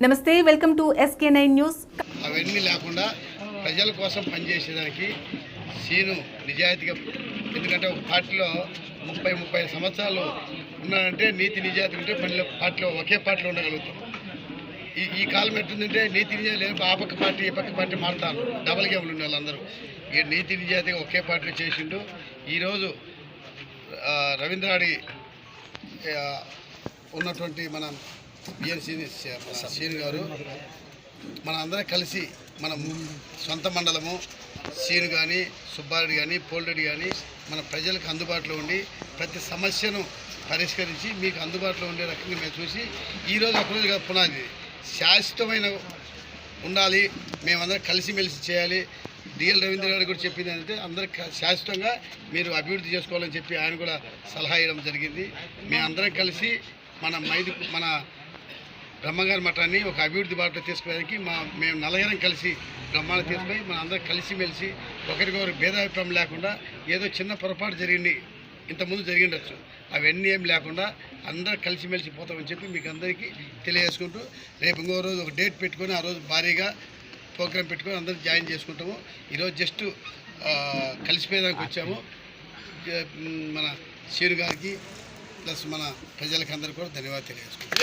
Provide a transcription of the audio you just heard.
నమస్తే, welcome to SK9 news. అవన్నీ లేకుండా ప్రజల కోసం పనిచేసేదానికి సీను నిజాయితీగా, ఎందుకంటే ఒక పార్టీలో 30 సంవత్సరాలు ఉన్నారంటే నీతి నిజాయితీ ఉంటే పార్టీలో ఒకే పార్టీలో ఉండగలుగుతాం. ఈ కాలం ఎట్టుందంటే నీతి నిజాయితీ లేదు, ఆ పక్క పార్టీ ఈ పక్క పార్టీ మారుతారు, డబల్ గేమ్లు ఉండే వాళ్ళందరూ. ఈ నీతి నిజాయితీగా ఒకే పార్టీలో చేసిండు. ఈరోజు రవీంద్రాడి ఉన్నటువంటి మన బిఎన్సీ సీను గారు మన అందరం కలిసి మనం సొంత మండలము సీను కానీ సుబ్బారెడ్డి కానీ పోల్రెడ్డి కానీ మన ప్రజలకు అందుబాటులో ఉండి ప్రతి సమస్యను పరిష్కరించి మీకు అందుబాటులో ఉండే రకంగా మేము చూసి ఈరోజు ఒకరోజుగా పునాది శాశ్వతమైన ఉండాలి, మేమందరం కలిసిమెలిసి చేయాలి. డిఎల్ రవీంద్ర గారు కూడా చెప్పింది అంటే అందరూ శాశ్వతంగా మీరు అభివృద్ధి చేసుకోవాలని చెప్పి ఆయన కూడా సలహా ఇవ్వడం జరిగింది. మేమందరం కలిసి మన బ్రహ్మంగారి మఠాన్ని ఒక అభివృద్ధి బాటలో తీసుకునేదానికి మేము నలుగురం కలిసి బ్రహ్మాన్ని తీసుకొని మన అందరం కలిసిమెలిసి ఒకరికొకరు భేదాభిప్రాయం లేకుండా, ఏదో చిన్న పొరపాటు జరిగింది ఇంతకుముందు జరిగిండొచ్చు, అవన్నీ ఏం లేకుండా అందరూ కలిసిమెలిసి పోతామని చెప్పి మీకు అందరికీ తెలియజేసుకుంటూ రేపు ఇంకో రోజు ఒక డేట్ పెట్టుకొని ఆ రోజు భారీగా ప్రోగ్రాం పెట్టుకొని అందరూ జాయిన్ చేసుకుంటాము. ఈరోజు జస్ట్ కలిసిపోయేదానికి వచ్చాము. మన సీను గారికి ప్లస్ మన ప్రజలకందరికీ కూడా ధన్యవాదాలు తెలియజేసుకుంటాం.